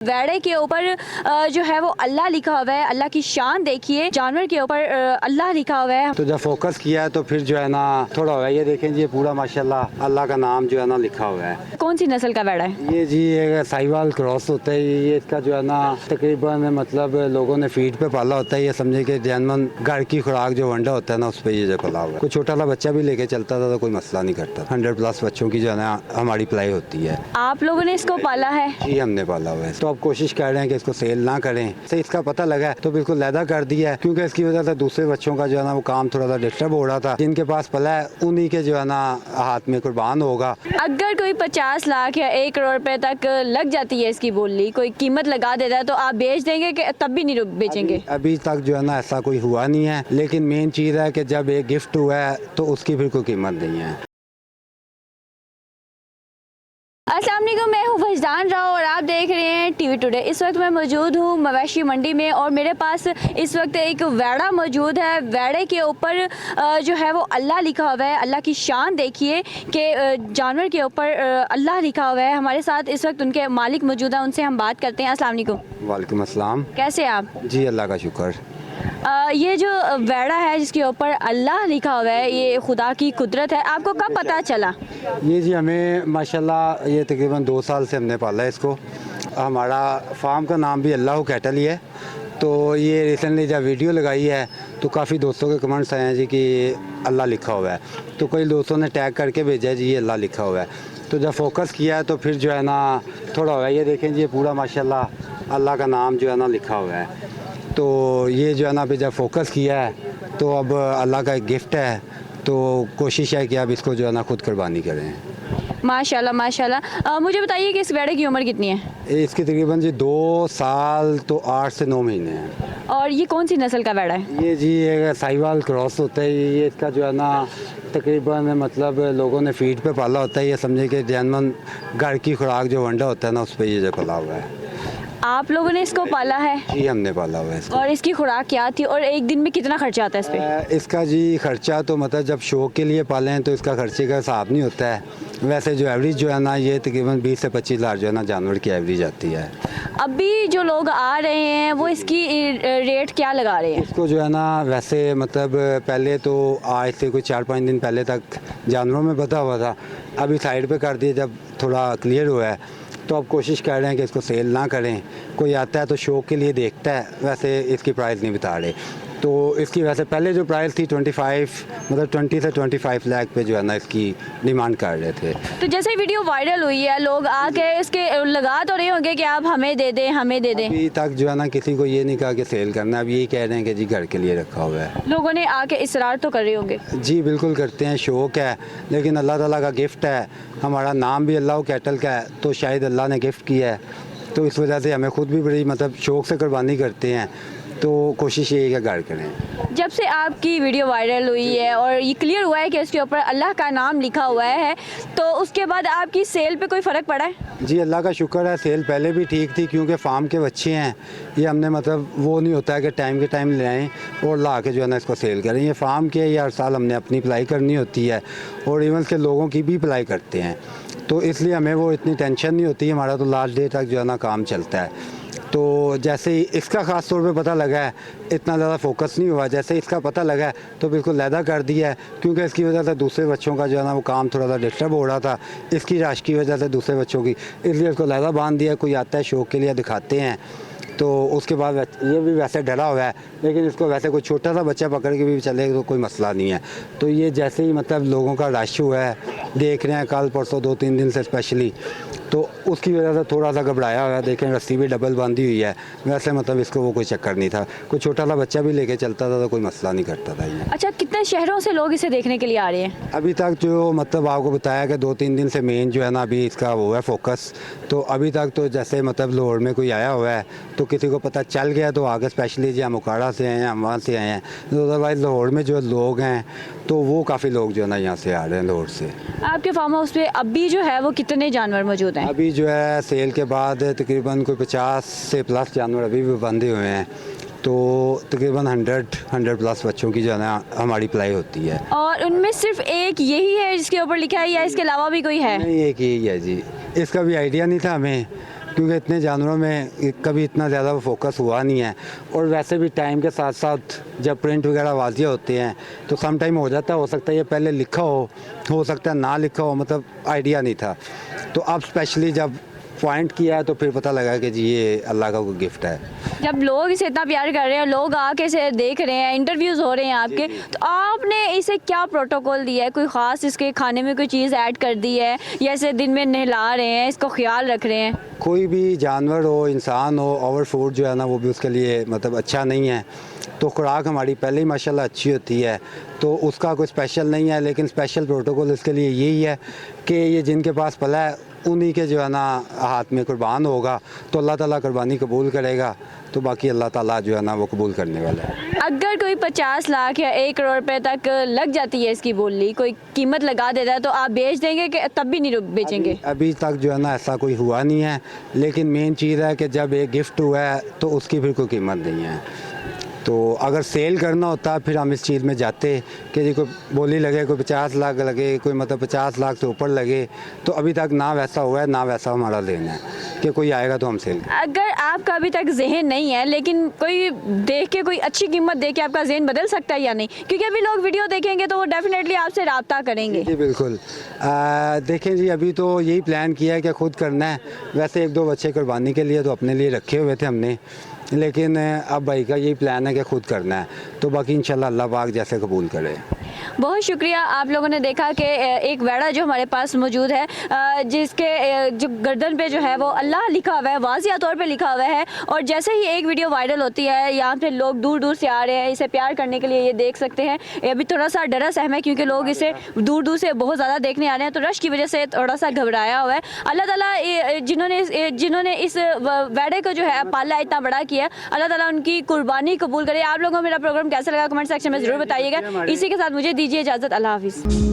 वेड़े के ऊपर जो है वो अल्लाह लिखा हुआ है। अल्लाह की शान देखिए, जानवर के ऊपर अल्लाह लिखा हुआ है। तो जब फोकस किया है तो फिर जो है ना थोड़ा हुआ है। ये देखें जी, ये पूरा माशाल्लाह अल्लाह का नाम जो है ना लिखा हुआ है। कौन सी नस्ल का वेड़ा है? ये जी एक साहिवाल क्रॉस होता है। ये इसका जो है ना तकरीबन मतलब लोगों ने फीड पे पाला होता है। ये समझे कि जैनमन घर की खुराक जो वंडा होता है ना, उस पर ये जो पला हुआ है। कोई छोटा सा बच्चा भी लेके चलता था तो कोई मसला नहीं करता। 100+ बच्चों की जो है ना हमारी पलाई होती है। आप लोगों ने इसको पाला है? जी हमने पाला हुआ है। तो अब कोशिश कर रहे हैं कि इसको सेल ना करें। से इसका पता लगा है तो बिल्कुल लैदा कर दिया है, क्योंकि इसकी वजह से दूसरे बच्चों का जो है ना वो काम थोड़ा सा डिस्टर्ब हो रहा था। जिनके पास पला है उन्हीं के जो है ना हाथ में कुर्बान होगा। अगर कोई 50 लाख या 1 करोड़ रुपए तक लग जाती है इसकी बोली, कोई कीमत लगा देता है, तो आप बेच देंगे कि तब भी नहीं बेचेंगे? अभी तक जो है ना ऐसा कोई हुआ नहीं है, लेकिन मेन चीज़ है कि जब एक गिफ्ट हुआ है तो उसकी फिर कोई कीमत नहीं है। अस्सलाम वालेकुम, मैं हूँ वजदान राव और आप देख रहे हैं टीवी टुडे। इस वक्त मैं मौजूद हूँ मवेशी मंडी में और मेरे पास इस वक्त एक वेड़ा मौजूद है। वेड़े के ऊपर जो है वो अल्लाह लिखा हुआ है। अल्लाह की शान देखिए कि जानवर के ऊपर अल्लाह लिखा हुआ है। हमारे साथ इस वक्त उनके मालिक मौजूद हैं, उनसे हम बात करते हैं। अस्सलाम वालेकुम। वालेकुम अस्सलाम। कैसे हैं आप? जी अल्लाह का शुक्र। ये जो वेड़ा है जिसके ऊपर अल्लाह लिखा हुआ है, ये खुदा की कुदरत है, आपको कब पता चला? ये जी हमें माशाल्लाह ये तकरीबन 2 साल से हमने पाला है इसको। हमारा फार्म का नाम भी अल्लाह कैटल ही है। तो ये रिसेंटली जब वीडियो लगाई है तो काफ़ी दोस्तों के कमेंट्स आए हैं जी कि अल्लाह लिखा हुआ है। तो कई दोस्तों ने टैग करके भेजा है जी ये अल्लाह लिखा हुआ है। तो जब फोकस किया है तो फिर जो है ना थोड़ा हुआ है। ये देखें जी, ये पूरा माशाल्लाह अल्लाह का नाम जो है ना लिखा हुआ है। तो ये जो है ना अभी जब फोकस किया है तो अब अल्लाह का एक गिफ्ट है। तो कोशिश है कि आप इसको जो है ना खुद कुर्बानी करें। माशाल्लाह माशाल्लाह। मुझे बताइए कि इस वेड़े की उम्र कितनी है? इसकी तकरीबन जी 2 साल तो 8 से 9 महीने हैं। और ये कौन सी नस्ल का वेड़ा है? ये जी एक साहिवाल क्रॉस होता है। ये इसका जो है ना तकरीबन मतलब लोगों ने फीड पे पाला होता है। ये समझे कि जैनमन घर की खुराक जो वंडा होता है ना, उस पर ये जो पला हुआ है। आप लोगों ने इसको पाला है? जी हमने पाला हुआ है इसको। और इसकी खुराक क्या थी और एक दिन में कितना खर्चा आता है इस पे? इसका जी खर्चा तो मतलब जब शौक के लिए पाले हैं तो इसका खर्चे का हिसाब नहीं होता है। वैसे जो एवरेज जो है ना ये तकरीबन 20 से 25 लाख जो है ना जानवर की एवरेज आती है। अभी जो लोग आ रहे हैं वो इसकी रेट क्या लगा रहे हैं? इसको जो है ना वैसे मतलब पहले तो आज से कोई 4-5 दिन पहले तक जानवरों में बता हुआ था। अभी साइड पे कर दिए जब थोड़ा क्लियर हुआ है। तो अब कोशिश कर रहे हैं कि इसको सेल ना करें। कोई आता है तो शौक के लिए देखता है, वैसे इसकी प्राइस नहीं बता रहे। तो इसकी वैसे पहले जो प्राइस थी 25 मतलब 20 से 25 लाख पे जो है ना इसकी डिमांड कर रहे थे। तो जैसे वीडियो वायरल हुई है, लोग आके इसके लगा तो रहे होंगे कि आप हमें दे दें, हमें दे दें। अभी तक जो है ना किसी को ये नहीं कहा कि सेल करना है। अब यही कह रहे हैं कि जी घर के लिए रखा हुआ है। लोगों ने आके इसरार तो कर रहे होंगे। जी बिल्कुल करते हैं, शौक है। लेकिन अल्लाह ताला का गिफ्ट है। हमारा नाम भी अल्लाह कैटल का है, तो शायद अल्लाह ने गिफ्ट किया है। तो इस वजह से हमें खुद भी बड़ी मतलब शौक से कुर्बानी करते हैं। तो कोशिश यही है घर करें। जब से आपकी वीडियो वायरल हुई है और ये क्लियर हुआ है कि उसके ऊपर अल्लाह का नाम लिखा हुआ है, तो उसके बाद आपकी सेल पे कोई फ़र्क पड़ा है? जी अल्लाह का शुक्र है, सेल पहले भी ठीक थी, क्योंकि फार्म के बच्चे हैं। ये हमने मतलब वो नहीं होता है कि टाइम के टाइम ले आएँ और ला के जो है ना इसको सेल करें। ये फार्म के ये हर साल हमने अपनी अप्लाई करनी होती है और इवन के लोगों की भी अप्लाई करते हैं। तो इसलिए हमें वो इतनी टेंशन नहीं होती। हमारा तो लास्ट डे तक जो है ना काम चलता है। तो जैसे ही इसका ख़ास तौर पे पता लगा है, इतना ज़्यादा फोकस नहीं हुआ। जैसे इसका पता लगा है तो बिल्कुल लैदा कर दिया है, क्योंकि इसकी वजह से दूसरे बच्चों का जो है ना वो काम थोड़ा सा डिस्टर्ब हो रहा था। इसकी राश की वजह से दूसरे बच्चों की, इसलिए इसको लैदा बांध दिया। कोई आता है शौक के लिए दिखाते हैं। तो उसके बाद ये भी वैसे डरा हुआ है, लेकिन इसको वैसे कोई छोटा सा बच्चा पकड़ के भी चले तो कोई मसला नहीं है। तो ये जैसे ही मतलब लोगों का रश हुआ है, देख रहे हैं कल परसों 2-3 दिन से स्पेशली, तो उसकी वजह से थोड़ा सा घबराया हुआ है। देखें रस्सी भी डबल बांधी हुई है। वैसे मतलब इसको वो कोई चक्कर नहीं था। कोई छोटा सा बच्चा भी लेके चलता था तो कोई मसला नहीं करता था ये। अच्छा, कितने शहरों से लोग इसे देखने के लिए आ रहे हैं? अभी तक जो मतलब आपको बताया कि 2-3 दिन से मेन जो है ना अभी इसका वो है फोकस। तो अभी तक तो जैसे मतलब लाहौर में कोई आया हुआ है तो किसी को पता चल गया तो आगे स्पेशली जी हम उकाड़ा से आए हैं, हम वहाँ से आए हैं। तो अदरवाइज़ लाहौर में जो लोग हैं तो वो काफ़ी लोग जो है ना यहाँ से आ रहे हैं लाहौर से। आपके फार्म हाउस पे अभी जो है वो कितने जानवर मौजूद हैं? अभी जो है सेल के बाद तकरीबन कोई 50 से प्लस जानवर अभी भी बंधे हुए हैं। तो तकरीबन 100+ बच्चों की जो है ना हमारी अप्लाई होती है। और उनमें सिर्फ एक यही है जिसके ऊपर लिखा है या इसके अलावा भी कोई है? नहीं, एक यही है जी। इसका भी आइडिया नहीं था हमें, क्योंकि इतने जानवरों में कभी इतना ज़्यादा वो फोकस हुआ नहीं है। और वैसे भी टाइम के साथ साथ जब प्रिंट वगैरह वाजिया होते हैं तो सम टाइम हो जाता है, हो सकता है ये पहले लिखा हो सकता है ना लिखा हो, मतलब आइडिया नहीं था। तो अब स्पेशली जब पॉइंट किया है तो फिर पता लगा कि जी ये अल्लाह का कोई गिफ्ट है। जब लोग इसे इतना प्यार कर रहे हैं, लोग आके इसे देख रहे हैं, इंटरव्यूज़ हो रहे हैं आपके, तो आपने इसे क्या प्रोटोकॉल दिया है? कोई ख़ास इसके खाने में कोई चीज़ ऐड कर दी है या इसे दिन में नहला रहे हैं, इसको ख्याल रख रहे हैं? कोई भी जानवर हो, इंसान हो, ओवर फूड जो है ना वो भी उसके लिए मतलब अच्छा नहीं है। तो खुराक हमारी पहले ही माशाल्लाह अच्छी होती है, तो उसका कोई स्पेशल नहीं है। लेकिन स्पेशल प्रोटोकॉल इसके लिए यही है कि ये जिनके पास पला है उन्हीं के जो है ना हाथ में कुर्बान होगा तो अल्लाह ताला कुर्बानी कबूल करेगा। तो बाकी अल्लाह ताला जो है ना वो कबूल करने वाला है। अगर कोई 50 लाख या 1 करोड़ रुपए तक लग जाती है इसकी बोली, कोई कीमत लगा देता है, तो आप बेच देंगे कि तब भी नहीं बेचेंगे? अभी तक जो है ना ऐसा कोई हुआ नहीं है, लेकिन मेन चीज़ है कि जब एक गिफ्ट हुआ है तो उसकी फिर कोई कीमत नहीं है। तो अगर सेल करना होता फिर हम इस चीज़ में जाते कि जी कोई बोली लगे, कोई 50 लाख लगे, कोई मतलब 50 लाख से ऊपर लगे। तो अभी तक ना वैसा हुआ है ना वैसा हमारा लेना है कि कोई आएगा तो हम सेल। अगर आपका अभी तक जहन नहीं है, लेकिन कोई देख के कोई अच्छी कीमत दे के आपका जहन बदल सकता है या नहीं? क्योंकि अभी लोग वीडियो देखेंगे तो वो डेफिनेटली आपसे रब्ता करेंगे। जी बिल्कुल। देखें जी, अभी तो यही प्लान किया है कि खुद करना है। वैसे 1-2 बच्चे कुर्बानी के लिए तो अपने लिए रखे हुए थे हमने, लेकिन अब भाई का यही प्लान है कि खुद करना है। तो बाकी इंशाल्लाह अल्लाह पाक जैसे कबूल करे। बहुत शुक्रिया। आप लोगों ने देखा कि एक वेड़ा जो हमारे पास मौजूद है, जिसके जो गर्दन पे जो है वो अल्लाह लिखा हुआ है, वाज़िया तौर पे लिखा हुआ है। और जैसे ही एक वीडियो वायरल होती है, यहाँ पे लोग दूर दूर से आ रहे हैं इसे प्यार करने के लिए। ये देख सकते हैं ये अभी थोड़ा सा डरा सहम है क्योंकि लोग इसे दूर दूर से बहुत ज़्यादा देखने आ रहे हैं, तो रश की वजह से थोड़ा सा घबराया हुआ है। अल्लाह ताला जिन्होंने इस वेड़े को जो है पाला, इतना बड़ा किया, अल्लाह ताला उनकी कुर्बानी कबूल करे। आप लोगों को मेरा प्रोग्राम कैसा लगा कमेंट सेक्शन में ज़रूर बताइएगा। इसी के साथ मुझे दीजिए इजाज़त। अल्लाह हाफिज़।